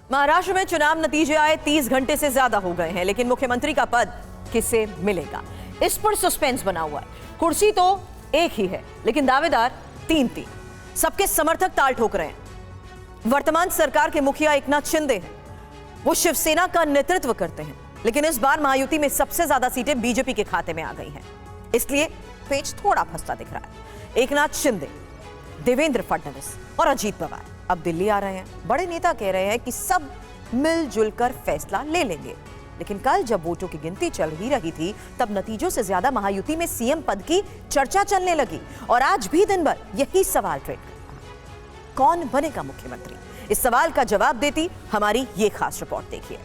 महाराष्ट्र में चुनाव नतीजे आए 30 घंटे से ज्यादा हो गए हैं, लेकिन मुख्यमंत्री का पद किसे मिलेगा, इस पर सस्पेंस बना हुआ है। कुर्सी तो एक ही है, लेकिन दावेदार तीन। सबके समर्थक ताल ठोक रहे हैं। वर्तमान सरकार के मुखिया एकनाथ शिंदे हैं, वो शिवसेना का नेतृत्व करते हैं, लेकिन इस बार महायुति में सबसे ज्यादा सीटें बीजेपी के खाते में आ गई हैं, इसलिए पेच थोड़ा फंसता दिख रहा है। एकनाथ शिंदे, देवेंद्र फडणवीस और अजीत पवार अब दिल्ली आ रहे हैं। बड़े नेता कह रहे हैं कि सब मिलजुल कर फैसला ले लेंगे, लेकिन कल जब वोटों की गिनती चल ही रही थी, तब नतीजों से ज्यादा महायुति में सीएम पद की चर्चा चलने लगी। और आज भी दिन भर यही सवाल ट्रेंड करता है, कौन बनेगा मुख्यमंत्री? इस सवाल का जवाब देती हमारी ये खास रिपोर्ट देखिए।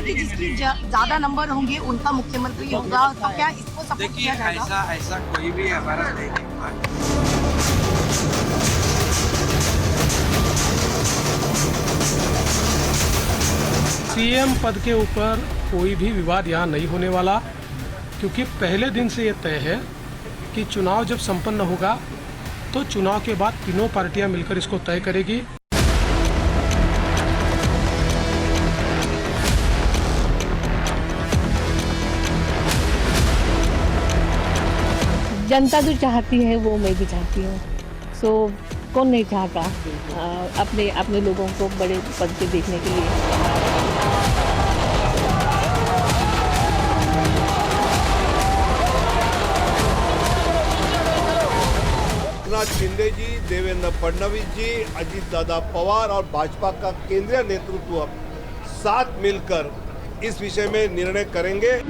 कि जिसकी ज्यादा नंबर होंगे उनका मुख्यमंत्री होगा, तो क्या इसको सपोर्ट किया जाएगा? ऐसा कोई भी हमारा नहीं हुआ। सीएम पद के ऊपर कोई भी विवाद यहाँ नहीं होने वाला, क्योंकि पहले दिन से ये तय है कि चुनाव जब संपन्न होगा तो चुनाव के बाद तीनों पार्टियां मिलकर इसको तय करेगी। जनता जो चाहती है वो मैं भी चाहती हूँ। सो कौन नहीं चाहता अपने अपने लोगों को बड़े पद पे देखने के लिए। एकनाथ शिंदे जी, देवेंद्र फडणवीस जी, अजीत दादा पवार और भाजपा का केंद्रीय नेतृत्व साथ मिलकर इस विषय में निर्णय करेंगे।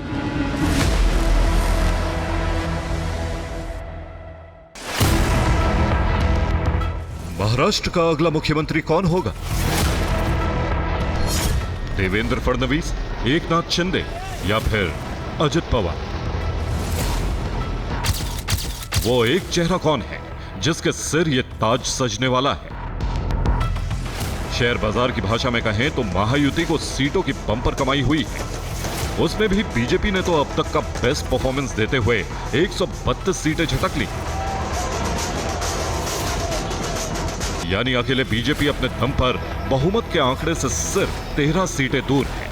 महाराष्ट्र का अगला मुख्यमंत्री कौन होगा? देवेंद्र फडणवीस, एकनाथ शिंदे या फिर अजित पवार? वो एक चेहरा कौन है जिसके सिर ये ताज सजने वाला है? शेयर बाजार की भाषा में कहें तो महायुति को सीटों की बंपर कमाई हुई है। उसमें भी बीजेपी ने तो अब तक का बेस्ट परफॉर्मेंस देते हुए 132 सीटें झटक ली। यानी अकेले बीजेपी अपने दम पर बहुमत के आंकड़े से सिर्फ 13 सीटें दूर है।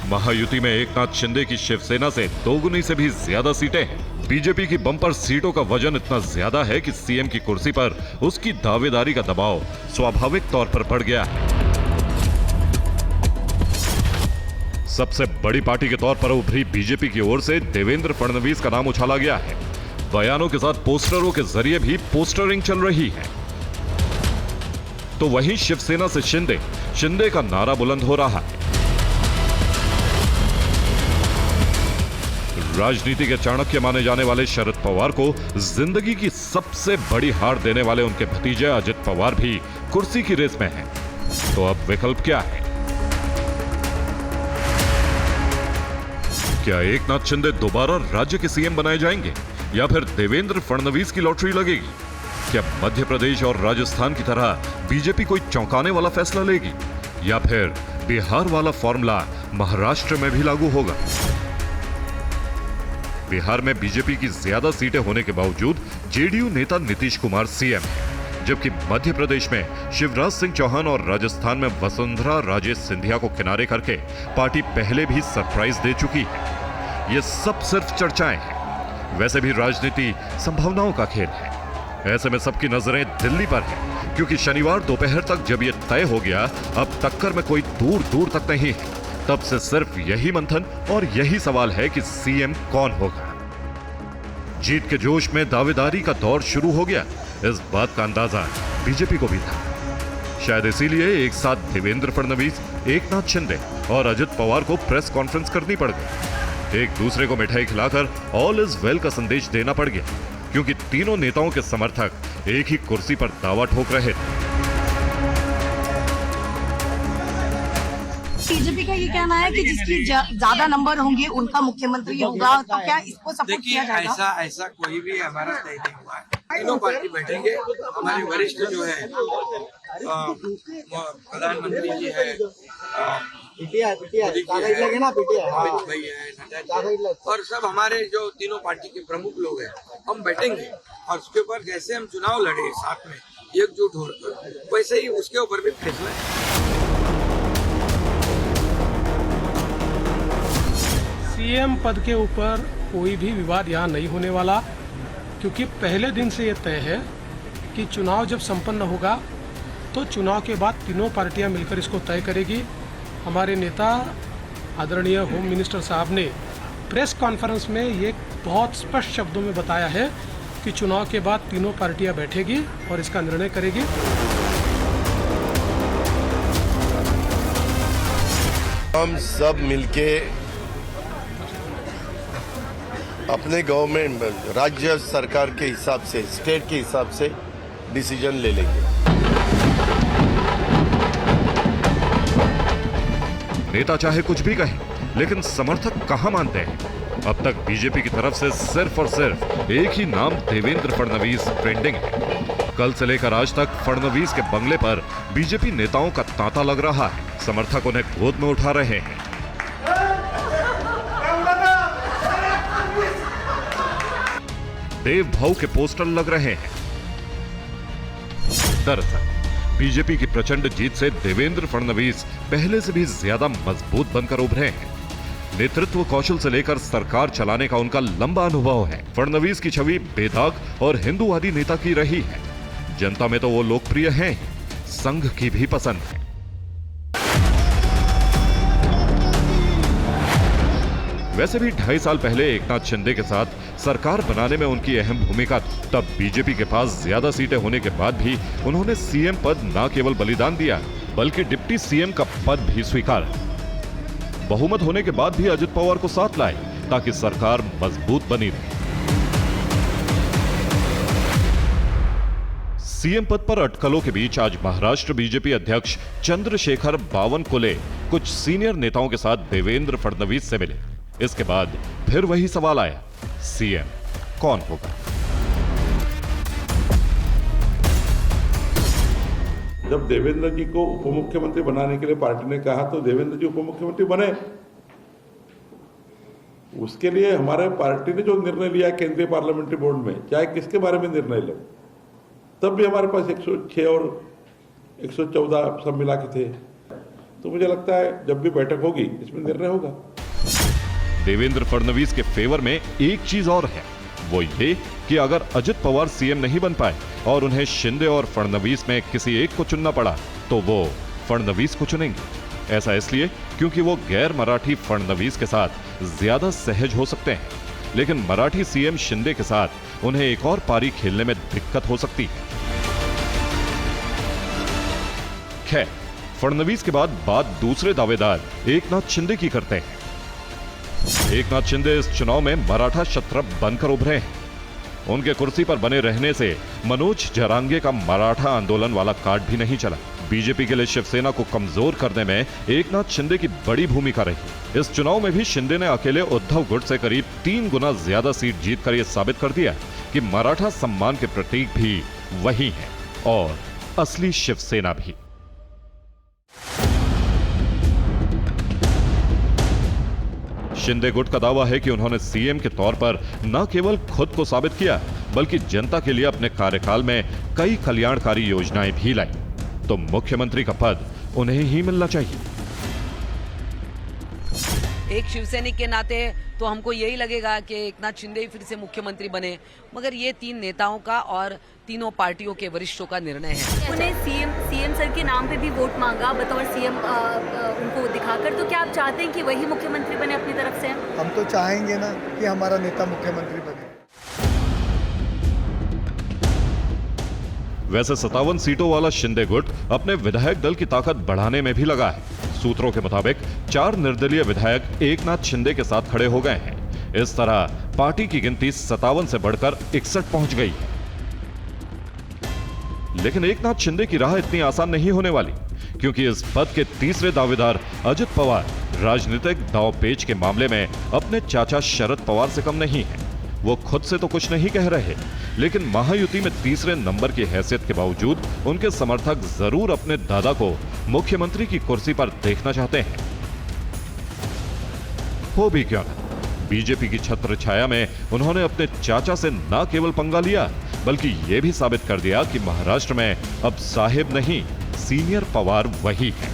महायुति में एकनाथ शिंदे की शिवसेना से दोगुनी से भी ज्यादा सीटें हैं। बीजेपी की बंपर सीटों का वजन इतना ज्यादा है कि सीएम की कुर्सी पर उसकी दावेदारी का दबाव स्वाभाविक तौर पर बढ़ गया है। सबसे बड़ी पार्टी के तौर पर उभरी बीजेपी की ओर से देवेंद्र फडणवीस का नाम उछाला गया है। बयानों के साथ पोस्टरों के जरिए भी पोस्टरिंग चल रही है। तो वहीं शिवसेना से शिंदे का नारा बुलंद हो रहा है। राजनीति के चाणक्य माने जाने वाले शरद पवार को जिंदगी की सबसे बड़ी हार देने वाले उनके भतीजे अजित पवार भी कुर्सी की रेस में हैं। तो अब विकल्प क्या है? क्या एकनाथ शिंदे दोबारा राज्य के सीएम बनाए जाएंगे या फिर देवेंद्र फडणवीस की लॉटरी लगेगी? क्या मध्य प्रदेश और राजस्थान की तरह बीजेपी कोई चौंकाने वाला फैसला लेगी या फिर बिहार वाला फॉर्मूला महाराष्ट्र में भी लागू होगा? बिहार में बीजेपी की ज्यादा सीटें होने के बावजूद जेडीयू नेता नीतीश कुमार सीएम है, जबकि मध्य प्रदेश में शिवराज सिंह चौहान और राजस्थान में वसुंधरा राजे सिंधिया को किनारे करके पार्टी पहले भी सरप्राइज दे चुकी है। ये सब सिर्फ चर्चाएं हैं। वैसे भी राजनीति संभावनाओं का खेल है। ऐसे में सबकी नजरें दिल्ली पर है, क्योंकि शनिवार दोपहर तक जब यह तय हो गया, अब टक्कर में कोई दूर दूर तक नहीं है। तब से सिर्फ यही मंथन और यही सवाल है कि सीएम कौन होगा। जीत के जोश में दावेदारी का दौर शुरू हो गया। इस बात का अंदाजा बीजेपी को भी था। शायद इसीलिए एक साथ देवेंद्र फडणवीस, एकनाथ शिंदे और अजित पवार को प्रेस कॉन्फ्रेंस करनी पड़ गई। एक दूसरे को मिठाई खिलाकर ऑल इज वेल का संदेश देना पड़ गया, क्योंकि तीनों नेताओं के समर्थक एक ही कुर्सी पर दावा ठोक रहे थे। बीजेपी का ये कहना है कि जिसकी ज्यादा नंबर होंगे उनका मुख्यमंत्री होगा, तो क्या इसको सपोर्ट किया जाएगा? ऐसा कोई भी हमारा तय नहीं हुआ है। तीनों पार्टी बैठेंगे। हमारे वरिष्ठ जो है प्रधानमंत्री जी है, अमित भाई है, नड्डा जी है, और सब हमारे जो तीनों पार्टी के प्रमुख लोग हैं, हम बैठेंगे और उसके ऊपर जैसे हम चुनाव लड़े साथ में एकजुट होकर, वैसे ही उसके ऊपर भी फैसला है। सीएम पद के ऊपर कोई भी विवाद यहाँ नहीं होने वाला, क्योंकि पहले दिन से ये तय है कि चुनाव जब संपन्न होगा तो चुनाव के बाद तीनों पार्टियां मिलकर इसको तय करेगी। हमारे नेता आदरणीय होम मिनिस्टर साहब ने प्रेस कॉन्फ्रेंस में ये बहुत स्पष्ट शब्दों में बताया है कि चुनाव के बाद तीनों पार्टियां बैठेगी और इसका निर्णय करेगी। हम सब मिलके अपने गवर्नमेंट राज्य सरकार के हिसाब से, स्टेट के हिसाब से डिसीजन ले लेंगे। नेता चाहे कुछ भी कहें, लेकिन समर्थक कहां मानते हैं। अब तक बीजेपी की तरफ से सिर्फ और सिर्फ एक ही नाम देवेंद्र फडणवीस ट्रेंडिंग है। कल से लेकर आज तक फडणवीस के बंगले पर बीजेपी नेताओं का तांता लग रहा है। समर्थक उन्हें गोद में उठा रहे हैं। देव भाव के पोस्टर लग रहे हैं। दरअसल बीजेपी की प्रचंड जीत से देवेंद्र फडणवीस पहले से भी ज्यादा मजबूत बनकर उभरे हैं। नेतृत्व कौशल से लेकर सरकार चलाने का उनका लंबा अनुभव है। फडणवीस की छवि बेदाग और हिंदूवादी नेता की रही है। जनता में तो वो लोकप्रिय हैं, संघ की भी पसंद है। वैसे भी 2.5 साल पहले एकनाथ शिंदे के साथ सरकार बनाने में उनकी अहम भूमिका थी। तब बीजेपी के पास ज्यादा सीटें होने के बाद भी उन्होंने सीएम पद न केवल बलिदान दिया, बल्कि डिप्टी सीएम का पद भी स्वीकारा। बहुमत होने के बाद भी अजित पवार को साथ लाए ताकि सरकार मजबूत बनी रहे। सीएम पद पर अटकलों के बीच आज महाराष्ट्र बीजेपी अध्यक्ष चंद्रशेखर बावनकुले कुछ सीनियर नेताओं के साथ देवेंद्र फडणवीस से मिले। इसके बाद फिर वही सवाल आया, सीएम कौन होगा? जब देवेंद्र जी को उप मुख्यमंत्री बनाने के लिए पार्टी ने कहा तो देवेंद्र जी उप मुख्यमंत्री बने। उसके लिए हमारे पार्टी ने जो निर्णय लिया केंद्रीय पार्लियामेंट्री बोर्ड में, चाहे किसके बारे में निर्णय ले, तब भी हमारे पास 106 और 114 सब मिला के थे। तो मुझे लगता है जब भी बैठक होगी इसमें निर्णय होगा। देवेंद्र फडणवीस के फेवर में एक चीज और है, वो ये कि अगर अजित पवार सीएम नहीं बन पाए और उन्हें शिंदे और फडणवीस में किसी एक को चुनना पड़ा तो वो फडणवीस को चुनेंगे। ऐसा इसलिए क्योंकि वो गैर मराठी फडणवीस के साथ ज्यादा सहज हो सकते हैं, लेकिन मराठी सीएम शिंदे के साथ उन्हें एक और पारी खेलने में दिक्कत हो सकती है। खैर, फडणवीस के बाद बात दूसरे दावेदार एकनाथ शिंदे की करते हैं। एकनाथ शिंदे इस चुनाव में मराठा क्षत्रप बनकर उभरे हैं। उनके कुर्सी पर बने रहने से मनोज जरांगे का मराठा आंदोलन वाला कार्ड भी नहीं चला। बीजेपी के लिए शिवसेना को कमजोर करने में एकनाथ शिंदे की बड़ी भूमिका रही। इस चुनाव में भी शिंदे ने अकेले उद्धव गुट से करीब 3 गुना ज्यादा सीट जीतकर यह साबित कर दिया कि मराठा सम्मान के प्रतीक भी वही हैं और असली शिवसेना भी। शिंदे गुट का दावा है कि उन्होंने सीएम के तौर पर न केवल खुद को साबित किया, बल्कि जनता के लिए अपने कार्यकाल में कई कल्याणकारी योजनाएं भी लाई। तो मुख्यमंत्री का पद उन्हें ही मिलना चाहिए। एक शिवसैनिक के नाते तो हमको यही लगेगा कि एकनाथ शिंदे ही फिर से मुख्यमंत्री बने, मगर ये 3 नेताओं का और तीनों पार्टियों के वरिष्ठों का निर्णय है। उन्हें सीएम सर के नाम पे भी वोट मांगा बतौर सीएम उनको दिखाकर, तो क्या आप चाहते हैं कि वही मुख्यमंत्री बने अपनी तरफ से? हम तो चाहेंगे ना कि हमारा नेता मुख्यमंत्री बने। वैसे 57 सीटों वाला शिंदे गुट अपने विधायक दल की ताकत बढ़ाने में भी लगा है। सूत्रों के मुताबिक 4 निर्दलीय विधायक एकनाथ शिंदे के साथ खड़े हो गए हैं। इस तरह पार्टी की गिनती 57 से बढ़कर 61 पहुंच गई है। लेकिन एकनाथ शिंदे की राह इतनी आसान नहीं होने वाली, क्योंकि इस पद के तीसरे दावेदार अजित पवार राजनीतिक दांव पेच के मामले में अपने चाचा शरद पवार से कम नहीं है। वो खुद से तो कुछ नहीं कह रहे, लेकिन महायुति में तीसरे नंबर की हैसियत के बावजूद उनके समर्थक जरूर अपने दादा को मुख्यमंत्री की कुर्सी पर देखना चाहते हैं। हो भी क्यों ना, बीजेपी की छत्र छाया में उन्होंने अपने चाचा से न केवल पंगा लिया, बल्कि यह भी साबित कर दिया कि महाराष्ट्र में अब साहिब नहीं, सीनियर पवार वही है।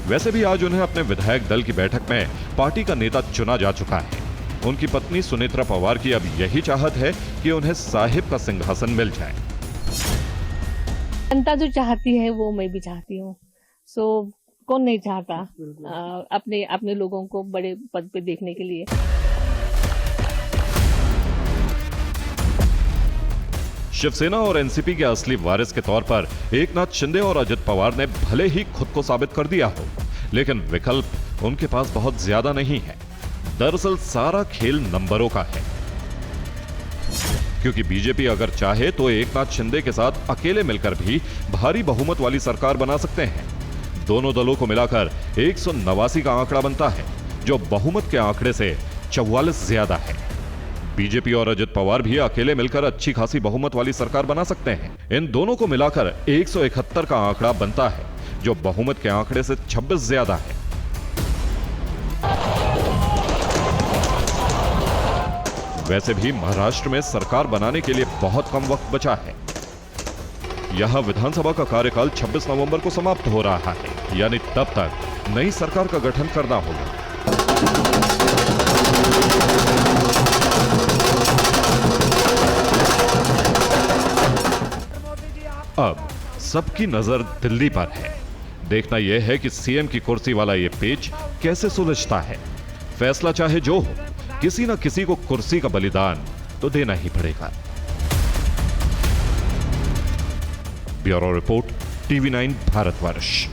वैसे भी आज उन्हें अपने विधायक दल की बैठक में पार्टी का नेता चुना जा चुका है। उनकी पत्नी सुनेत्रा पवार की अब यही चाहत है कि उन्हें साहिब का सिंहासन मिल जाए। जनता जो चाहती है वो मैं भी चाहती हूँ। सो कौन नहीं चाहता अपने अपने लोगों को बड़े पद पे देखने के लिए। शिवसेना और एनसीपी के असली वारिस के तौर पर एकनाथ शिंदे और अजित पवार ने भले ही खुद को साबित कर दिया हो, लेकिन विकल्प उनके पास बहुत ज्यादा नहीं है। दरअसल सारा खेल नंबरों का है, क्योंकि बीजेपी अगर चाहे तो एकनाथ शिंदे के साथ अकेले मिलकर भी भारी बहुमत वाली सरकार बना सकते हैं। दोनों दलों को मिलाकर 189 का आंकड़ा बनता है, जो बहुमत के आंकड़े से 44 ज्यादा है। बीजेपी और अजित पवार भी अकेले मिलकर अच्छी खासी बहुमत वाली सरकार बना सकते हैं। इन दोनों को मिलाकर 171 का आंकड़ा बनता है, जो बहुमत के आंकड़े से 26 ज्यादा है। वैसे भी महाराष्ट्र में सरकार बनाने के लिए बहुत कम वक्त बचा है। यहां विधानसभा का कार्यकाल 26 नवंबर को समाप्त हो रहा है, यानी तब तक नई सरकार का गठन करना होगा। अब सबकी नजर दिल्ली पर है। देखना यह है कि सीएम की कुर्सी वाला यह पेच कैसे सुलझता है। फैसला चाहे जो हो, किसी न किसी को कुर्सी का बलिदान तो देना ही पड़ेगा। Bureau report, TV9 Bharatvarsh.